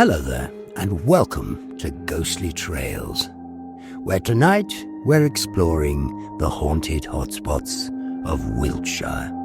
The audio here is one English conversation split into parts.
Hello there, and welcome to Ghostly Trails, where tonight we're exploring the haunted hotspots of Wiltshire.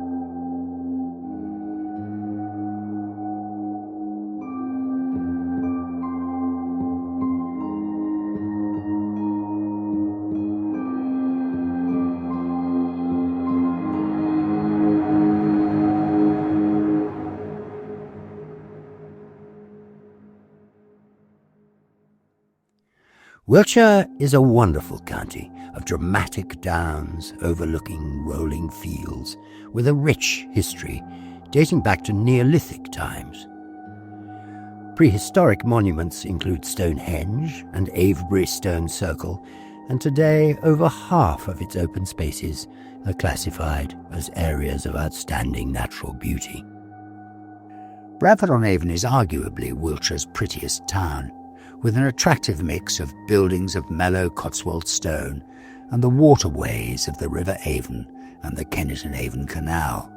Wiltshire is a wonderful county of dramatic downs overlooking rolling fields with a rich history dating back to Neolithic times. Prehistoric monuments include Stonehenge and Avebury Stone Circle, and today over half of its open spaces are classified as areas of outstanding natural beauty. Bradford on Avon is arguably Wiltshire's prettiest town, with an attractive mix of buildings of mellow Cotswold stone and the waterways of the River Avon and the Kennet-on-Avon Canal.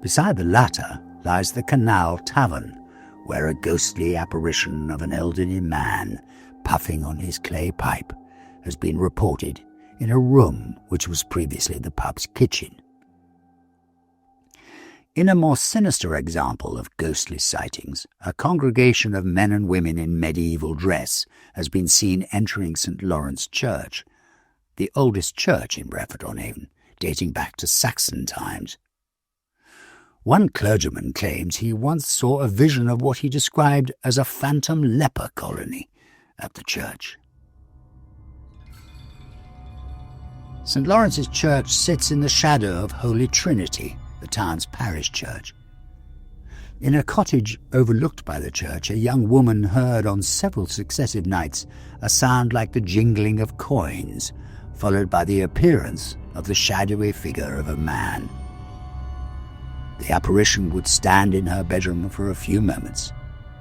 Beside the latter lies the Canal Tavern, where a ghostly apparition of an elderly man puffing on his clay pipe has been reported in a room which was previously the pub's kitchen. In a more sinister example of ghostly sightings, a congregation of men and women in medieval dress has been seen entering St. Lawrence Church, the oldest church in Bradford on Avon, dating back to Saxon times. One clergyman claims he once saw a vision of what he described as a phantom leper colony at the church. St. Lawrence's Church sits in the shadow of Holy Trinity, the town's parish church. In a cottage overlooked by the church, a young woman heard on several successive nights a sound like the jingling of coins, followed by the appearance of the shadowy figure of a man. The apparition would stand in her bedroom for a few moments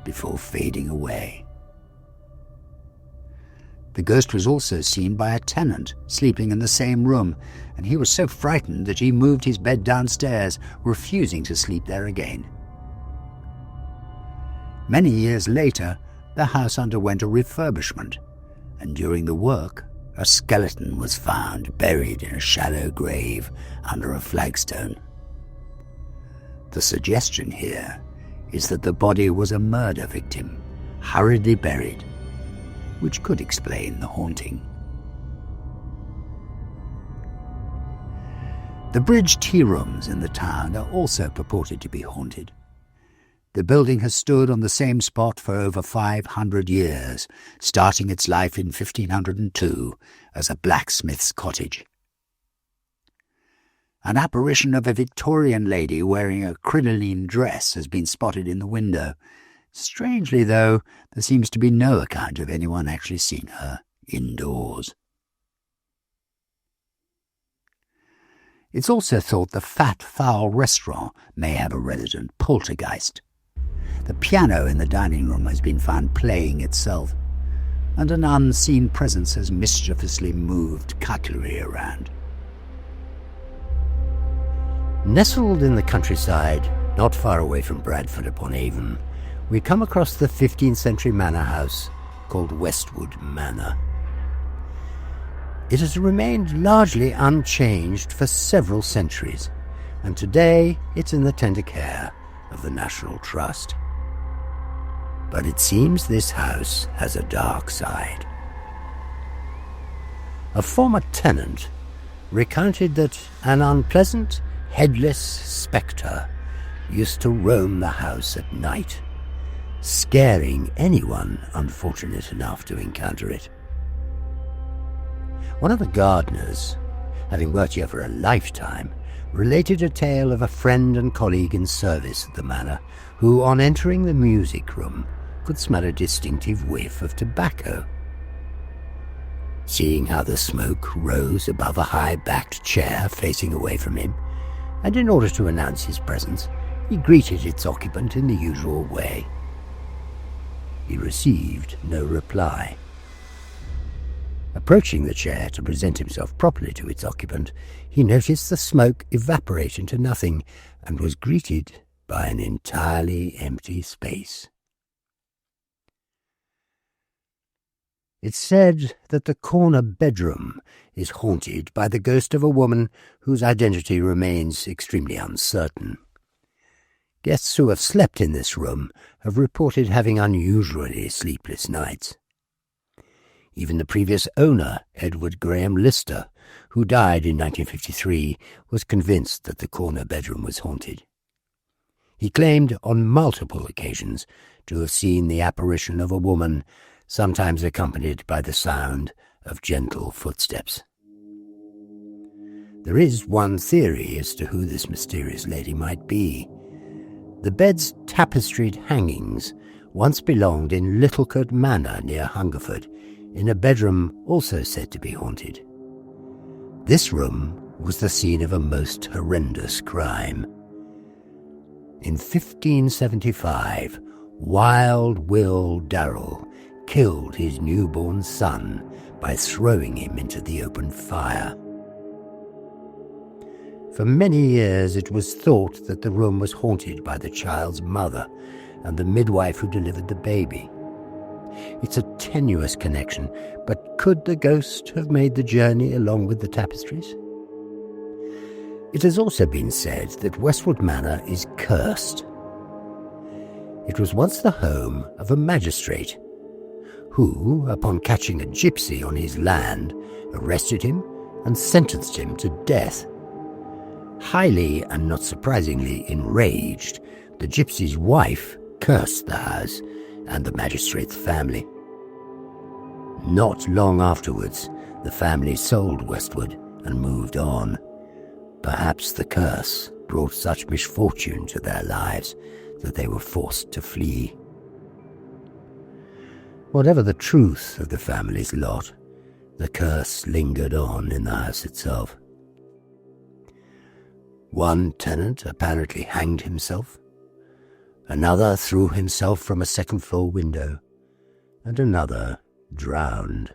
before fading away. The ghost was also seen by a tenant sleeping in the same room, and he was so frightened that he moved his bed downstairs, refusing to sleep there again. Many years later, the house underwent a refurbishment, and during the work, a skeleton was found buried in a shallow grave under a flagstone. The suggestion here is that the body was a murder victim, hurriedly buried, which could explain the haunting. The bridge tearooms in the town are also purported to be haunted. The building has stood on the same spot for over 500 years, starting its life in 1502 as a blacksmith's cottage. An apparition of a Victorian lady wearing a crinoline dress has been spotted in the window. Strangely, though, there seems to be no account of anyone actually seeing her indoors. It's also thought the Fat Fowl restaurant may have a resident poltergeist. The piano in the dining room has been found playing itself, and an unseen presence has mischievously moved cutlery around. Nestled in the countryside, not far away from Bradford Upon Avon, we come across the 15th century manor house called Westwood Manor. It has remained largely unchanged for several centuries, and today it's in the tender care of the National Trust. But it seems this house has a dark side. A former tenant recounted that an unpleasant, headless spectre used to roam the house at night, scaring anyone unfortunate enough to encounter it. One of the gardeners, having worked here for a lifetime, related a tale of a friend and colleague in service at the manor who, on entering the music room, could smell a distinctive whiff of tobacco. Seeing how the smoke rose above a high-backed chair facing away from him, and in order to announce his presence, he greeted its occupant in the usual way. He received no reply. Approaching the chair to present himself properly to its occupant, he noticed the smoke evaporate into nothing and was greeted by an entirely empty space. It's said that the corner bedroom is haunted by the ghost of a woman whose identity remains extremely uncertain. Guests who have slept in this room have reported having unusually sleepless nights. Even the previous owner, Edward Graham Lister, who died in 1953, was convinced that the corner bedroom was haunted. He claimed on multiple occasions to have seen the apparition of a woman, sometimes accompanied by the sound of gentle footsteps. There is one theory as to who this mysterious lady might be. The bed's tapestried hangings once belonged in Littlecote Manor near Hungerford, in a bedroom also said to be haunted. This room was the scene of a most horrendous crime. In 1575, Wild Will Darrell killed his newborn son by throwing him into the open fire. For many years it was thought that the room was haunted by the child's mother and the midwife who delivered the baby. It's a tenuous connection, but could the ghost have made the journey along with the tapestries? It has also been said that Westwood Manor is cursed. It was once the home of a magistrate who, upon catching a gypsy on his land, arrested him and sentenced him to death. Highly and not surprisingly enraged, the gypsy's wife cursed the house and the magistrate's family. Not long afterwards, the family sold Westwood and moved on. Perhaps the curse brought such misfortune to their lives that they were forced to flee. Whatever the truth of the family's lot, the curse lingered on in the house itself. One tenant apparently hanged himself, another threw himself from a second-floor window, and another drowned.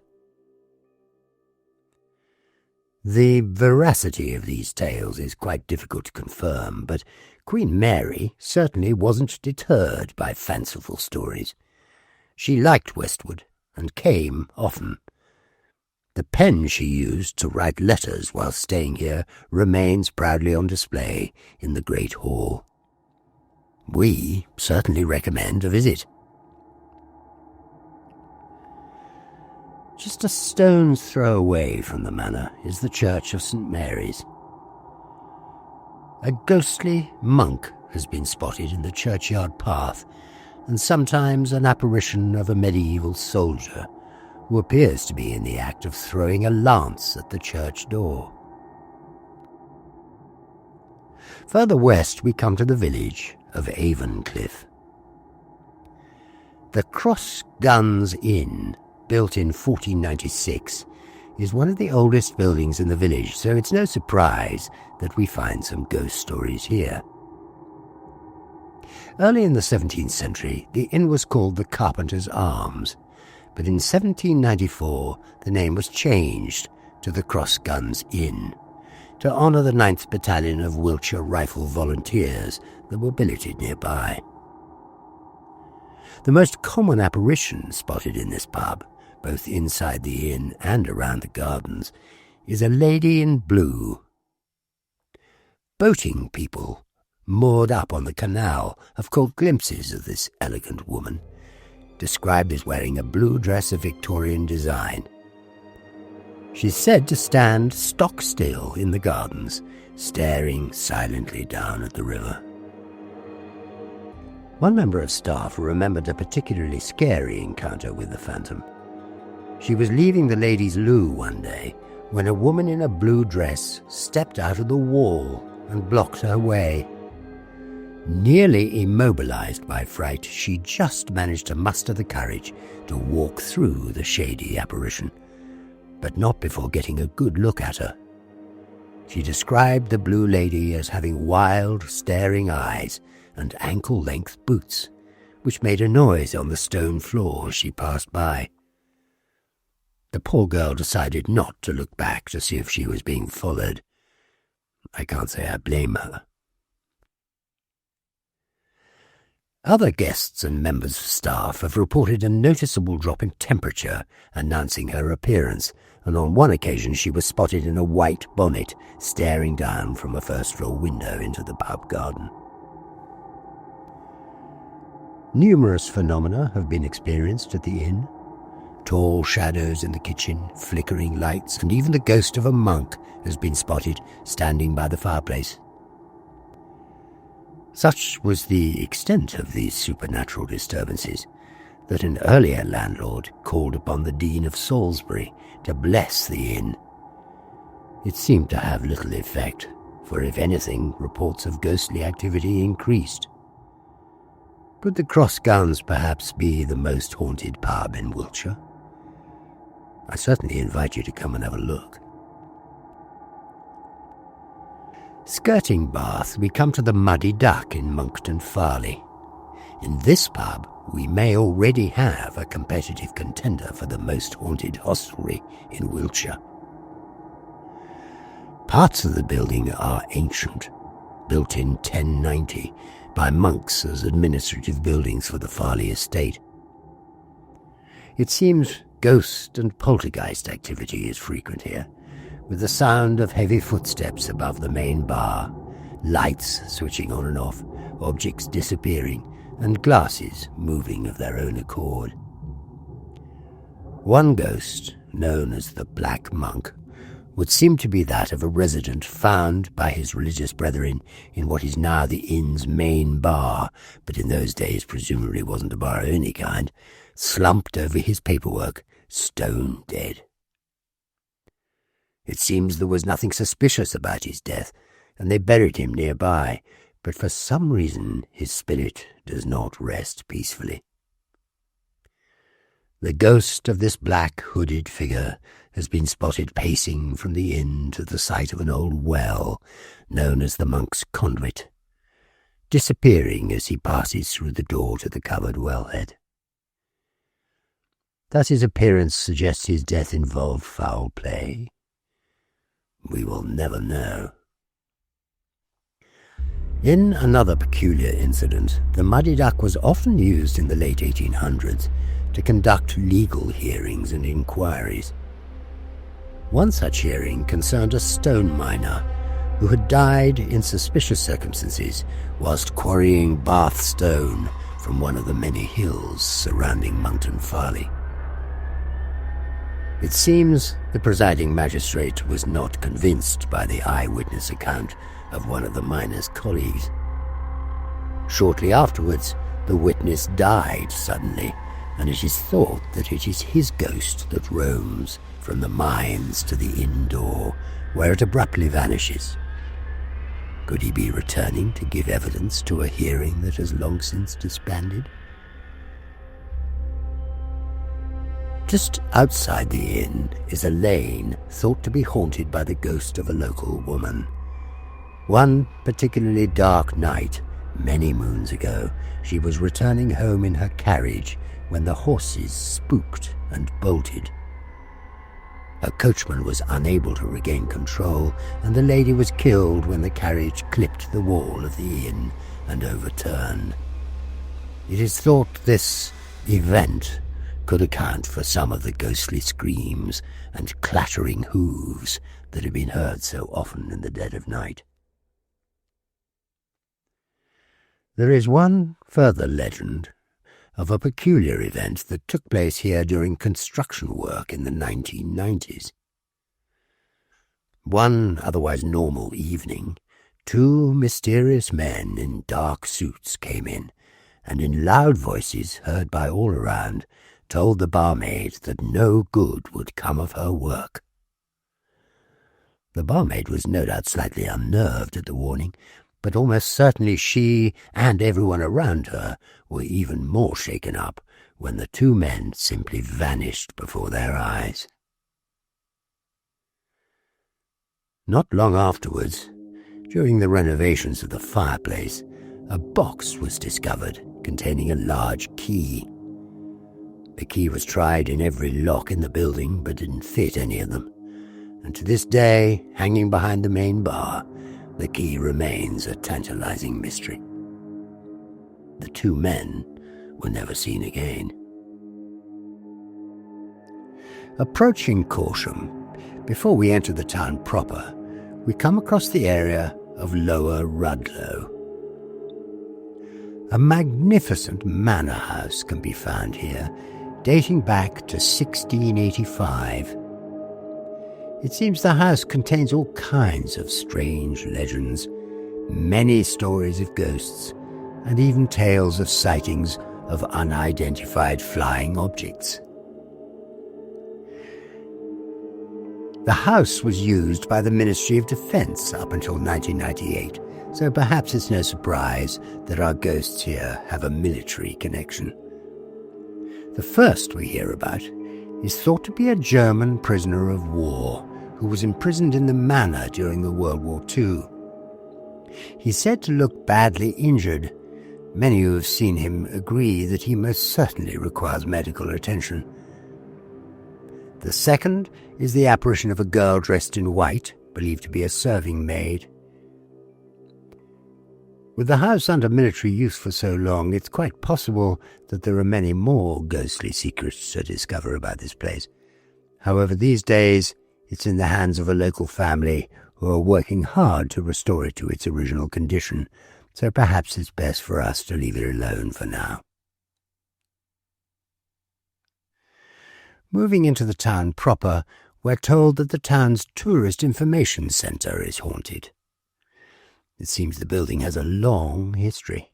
The veracity of these tales is quite difficult to confirm, but Queen Mary certainly wasn't deterred by fanciful stories. She liked Westwood and came often. The pen she used to write letters while staying here remains proudly on display in the Great Hall. We certainly recommend a visit. Just a stone's throw away from the manor is the Church of St. Mary's. A ghostly monk has been spotted in the churchyard path, and sometimes an apparition of a medieval soldier who appears to be in the act of throwing a lance at the church door. Further west we come to the village of Avoncliff. The Cross Guns Inn, built in 1496, is one of the oldest buildings in the village, so it's no surprise that we find some ghost stories here. Early in the 17th century, the inn was called the Carpenter's Arms, but in 1794 the name was changed to the Cross Guns Inn to honour the 9th Battalion of Wiltshire Rifle Volunteers that were billeted nearby. The most common apparition spotted in this pub, both inside the inn and around the gardens, is a lady in blue. Boating people moored up on the canal have caught glimpses of this elegant woman, described as wearing a blue dress of Victorian design. She's said to stand stock still in the gardens, staring silently down at the river. One member of staff remembered a particularly scary encounter with the phantom. She was leaving the ladies' loo one day when a woman in a blue dress stepped out of the wall and blocked her way. Nearly immobilized by fright, she just managed to muster the courage to walk through the shady apparition, but not before getting a good look at her. She described the blue lady as having wild, staring eyes and ankle-length boots, which made a noise on the stone floor as she passed by. The poor girl decided not to look back to see if she was being followed. I can't say I blame her. Other guests and members of staff have reported a noticeable drop in temperature announcing her appearance, and on one occasion she was spotted in a white bonnet staring down from a first-floor window into the pub garden. Numerous phenomena have been experienced at the inn. Tall shadows in the kitchen, flickering lights, and even the ghost of a monk has been spotted standing by the fireplace. Such was the extent of these supernatural disturbances that an earlier landlord called upon the Dean of Salisbury to bless the inn. It seemed to have little effect, for if anything, reports of ghostly activity increased. Could the Cross Guns perhaps be the most haunted pub in Wiltshire? I certainly invite you to come and have a look. Skirting Bath, we come to the Muddy Duck in Monkton Farleigh. In this pub, we may already have a competitive contender for the most haunted hostelry in Wiltshire. Parts of the building are ancient, built in 1090 by monks as administrative buildings for the Farleigh estate. It seems ghost and poltergeist activity is frequent here, with the sound of heavy footsteps above the main bar, lights switching on and off, objects disappearing, and glasses moving of their own accord. One ghost, known as the Black Monk, would seem to be that of a resident found by his religious brethren in what is now the inn's main bar, but in those days presumably wasn't a bar of any kind, slumped over his paperwork, stone dead. It seems there was nothing suspicious about his death, and they buried him nearby, but for some reason his spirit does not rest peacefully. The ghost of this black hooded figure has been spotted pacing from the inn to the site of an old well known as the Monk's Conduit, disappearing as he passes through the door to the covered wellhead. Does his appearance suggest his death involved foul play? We will never know. In another peculiar incident, the Muddy Duck was often used in the late 1800s to conduct legal hearings and inquiries. One such hearing concerned a stone miner who had died in suspicious circumstances whilst quarrying Bath stone from one of the many hills surrounding Monkton Farleigh. It seems the presiding magistrate was not convinced by the eyewitness account of one of the miner's colleagues. Shortly afterwards, the witness died suddenly, and it is thought that it is his ghost that roams from the mines to the inn door, where it abruptly vanishes. Could he be returning to give evidence to a hearing that has long since disbanded? Just outside the inn is a lane thought to be haunted by the ghost of a local woman. One particularly dark night, many moons ago, she was returning home in her carriage when the horses spooked and bolted. Her coachman was unable to regain control, and the lady was killed when the carriage clipped the wall of the inn and overturned. It is thought this event could account for some of the ghostly screams and clattering hooves that have been heard so often in the dead of night. There is one further legend of a peculiar event that took place here during construction work in the 1990s. One otherwise normal evening, two mysterious men in dark suits came in, and in loud voices heard by all around, told the barmaid that no good would come of her work. The barmaid was no doubt slightly unnerved at the warning, but almost certainly she and everyone around her were even more shaken up when the two men simply vanished before their eyes. Not long afterwards, during the renovations of the fireplace, a box was discovered containing a large key. The key was tried in every lock in the building, but didn't fit any of them, and to this day, hanging behind the main bar, the key remains a tantalizing mystery. The two men were never seen again. Approaching Corsham, before we enter the town proper, we come across the area of Lower Rudloe. A magnificent manor house can be found here, dating back to 1685. It seems the house contains all kinds of strange legends, many stories of ghosts, and even tales of sightings of unidentified flying objects. The house was used by the Ministry of Defence up until 1998, so perhaps it's no surprise that our ghosts here have a military connection. The first we hear about is thought to be a German prisoner of war who was imprisoned in the manor during the World War II. He's said to look badly injured. Many who have seen him agree that he most certainly requires medical attention. The second is the apparition of a girl dressed in white, believed to be a serving maid. With the house under military use for so long, it's quite possible that there are many more ghostly secrets to discover about this place. However, these days, it's in the hands of a local family who are working hard to restore it to its original condition, so perhaps it's best for us to leave it alone for now. Moving into the town proper, we're told that the town's tourist information centre is haunted. It seems the building has a long history.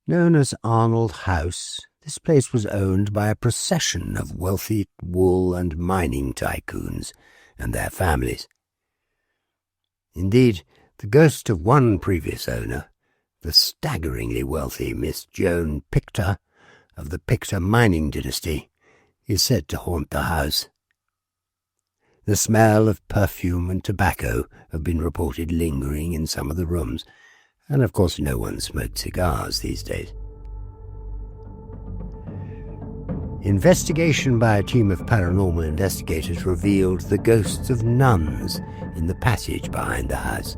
Known as Arnold House, this place was owned by a procession of wealthy wool and mining tycoons and their families. Indeed, the ghost of one previous owner, the staggeringly wealthy Miss Joan Pictor of the Pictor mining dynasty, is said to haunt the house. The smell of perfume and tobacco have been reported lingering in some of the rooms, and of course no one smokes cigars these days. Investigation by a team of paranormal investigators revealed the ghosts of nuns in the passage behind the house,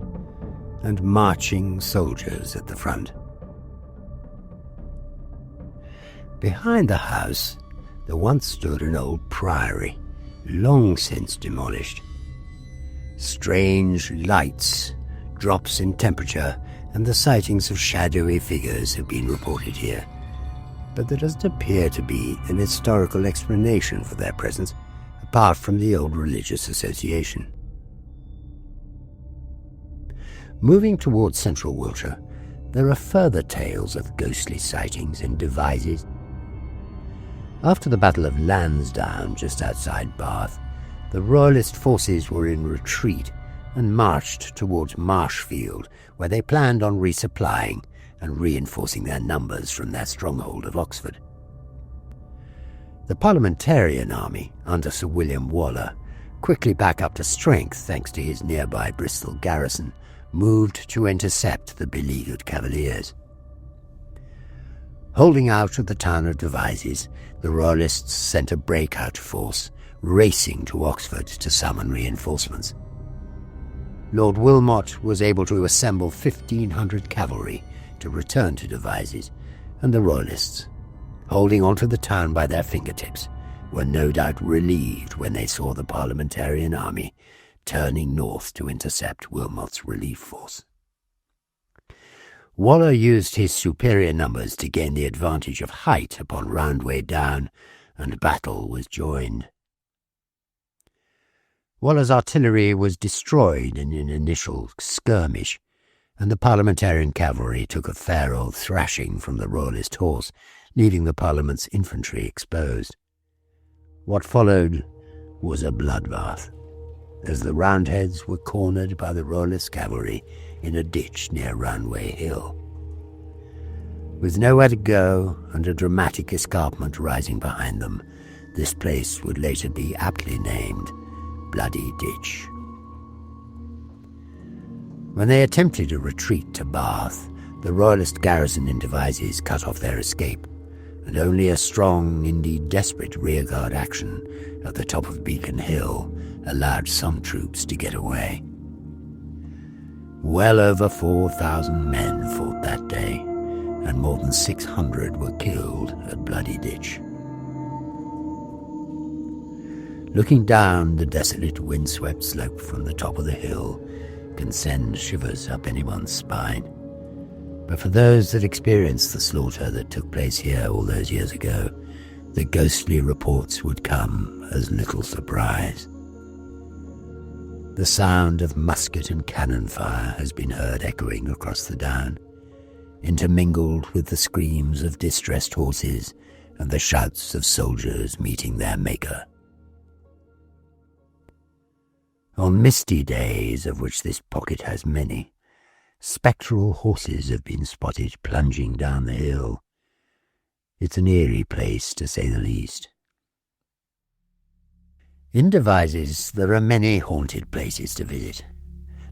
and marching soldiers at the front. Behind the house, there once stood an old priory, long since demolished. Strange lights, drops in temperature, and the sightings of shadowy figures have been reported here, but there doesn't appear to be an historical explanation for their presence, apart from the old religious association. Moving towards central Wiltshire, there are further tales of ghostly sightings in Devizes. After the Battle of Lansdowne, just outside Bath, the Royalist forces were in retreat and marched towards Marshfield, where they planned on resupplying and reinforcing their numbers from their stronghold of Oxford. The Parliamentarian army, under Sir William Waller, quickly back up to strength thanks to his nearby Bristol garrison, moved to intercept the beleaguered Cavaliers. Holding out at the town of Devizes, the Royalists sent a breakout force, racing to Oxford to summon reinforcements. Lord Wilmot was able to assemble 1,500 cavalry to return to Devizes, and the Royalists, holding on to the town by their fingertips, were no doubt relieved when they saw the Parliamentarian army turning north to intercept Wilmot's relief force. Waller used his superior numbers to gain the advantage of height upon Roundway Down, and battle was joined. Waller's artillery was destroyed in an initial skirmish, and the Parliamentarian cavalry took a fair old thrashing from the Royalist horse, leaving the Parliament's infantry exposed. What followed was a bloodbath, as the Roundheads were cornered by the Royalist cavalry in a ditch near Roundway Hill. With nowhere to go and a dramatic escarpment rising behind them, this place would later be aptly named Bloody Ditch. When they attempted a retreat to Bath, the Royalist garrison in Devizes cut off their escape, and only a strong, indeed desperate, rearguard action at the top of Beacon Hill allowed some troops to get away. Well over 4,000 men fought that day, and more than 600 were killed at Bloody Ditch. Looking down the desolate, windswept slope from the top of the hill can send shivers up anyone's spine. But for those that experienced the slaughter that took place here all those years ago, the ghostly reports would come as little surprise. The sound of musket and cannon fire has been heard echoing across the down, intermingled with the screams of distressed horses and the shouts of soldiers meeting their maker. On misty days, of which this pocket has many, spectral horses have been spotted plunging down the hill. It's an eerie place, to say the least. In Devizes, there are many haunted places to visit.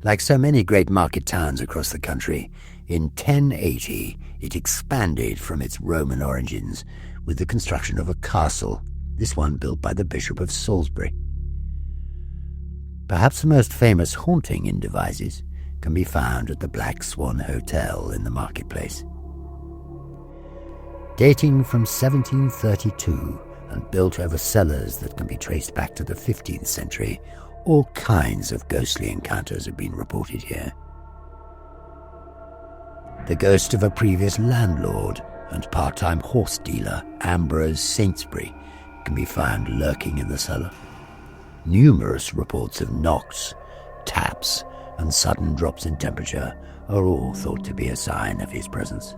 Like so many great market towns across the country, in 1080 it expanded from its Roman origins with the construction of a castle, this one built by the Bishop of Salisbury. Perhaps the most famous haunting in Devizes can be found at the Black Swan Hotel in the marketplace. Dating from 1732 and built over cellars that can be traced back to the 15th century, all kinds of ghostly encounters have been reported here. The ghost of a previous landlord and part-time horse dealer, Ambrose Saintsbury, can be found lurking in the cellar. Numerous reports of knocks, taps, and sudden drops in temperature are all thought to be a sign of his presence.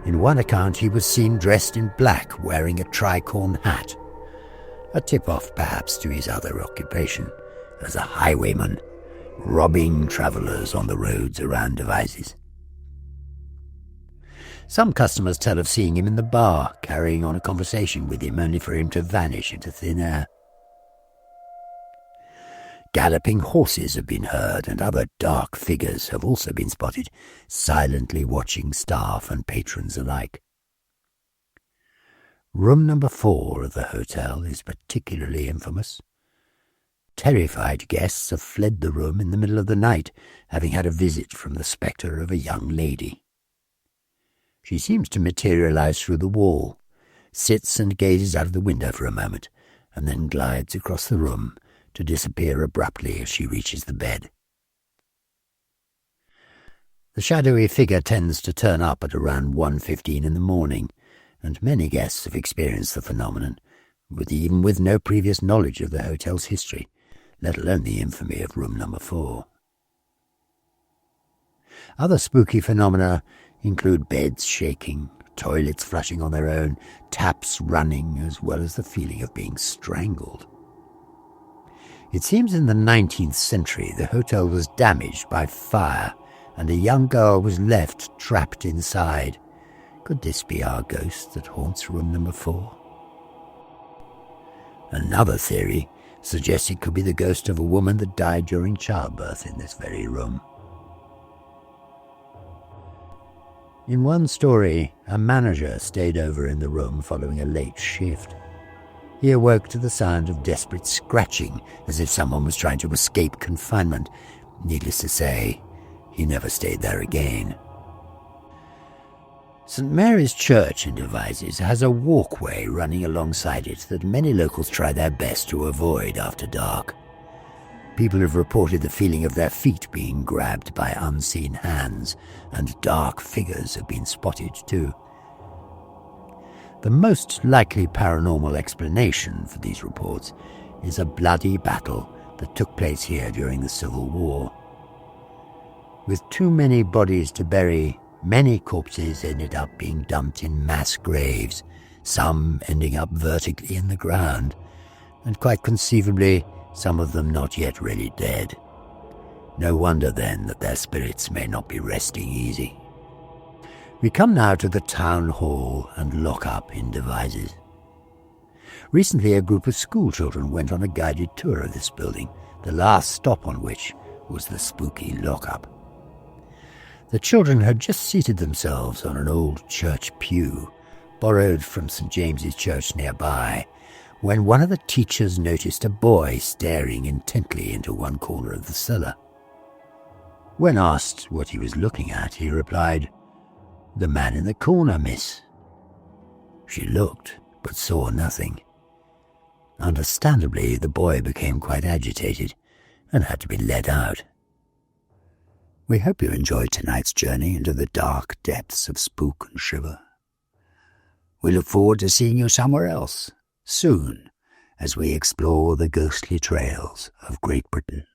In one account, he was seen dressed in black, wearing a tricorn hat, a tip-off perhaps to his other occupation as a highwayman, robbing travellers on the roads around Devizes. Some customers tell of seeing him in the bar, carrying on a conversation with him only for him to vanish into thin air. Galloping horses have been heard, and other dark figures have also been spotted, silently watching staff and patrons alike. Room number 4 of the hotel is particularly infamous. Terrified guests have fled the room in the middle of the night, having had a visit from the spectre of a young lady. She seems to materialize through the wall, sits and gazes out of the window for a moment, and then glides across the room to disappear abruptly as she reaches the bed. The shadowy figure tends to turn up at around 1:15 in the morning, and many guests have experienced the phenomenon, even with no previous knowledge of the hotel's history, let alone the infamy of room number 4. Other spooky phenomena include beds shaking, toilets flushing on their own, taps running, as well as the feeling of being strangled. It seems in the 19th century the hotel was damaged by fire and a young girl was left trapped inside. Could this be our ghost that haunts room number 4? Another theory suggests it could be the ghost of a woman that died during childbirth in this very room. In one story, a manager stayed over in the room following a late shift. He awoke to the sound of desperate scratching, as if someone was trying to escape confinement. Needless to say, he never stayed there again. St Mary's Church in Devizes has a walkway running alongside it that many locals try their best to avoid after dark. People have reported the feeling of their feet being grabbed by unseen hands, and dark figures have been spotted too. The most likely paranormal explanation for these reports is a bloody battle that took place here during the Civil War. With too many bodies to bury, many corpses ended up being dumped in mass graves, some ending up vertically in the ground, and quite conceivably some of them not yet really dead. No wonder then that their spirits may not be resting easy. We come now to the town hall and lock-up in Devizes. Recently a group of school children went on a guided tour of this building, the last stop on which was the spooky lock-up. The children had just seated themselves on an old church pew, borrowed from St James's Church nearby, when one of the teachers noticed a boy staring intently into one corner of the cellar. When asked what he was looking at, he replied, "The man in the corner, miss." She looked, but saw nothing. Understandably, the boy became quite agitated and had to be led out. We hope you enjoyed tonight's journey into the dark depths of spook and shiver. We look forward to seeing you somewhere else soon as we explore the ghostly trails of Great Britain.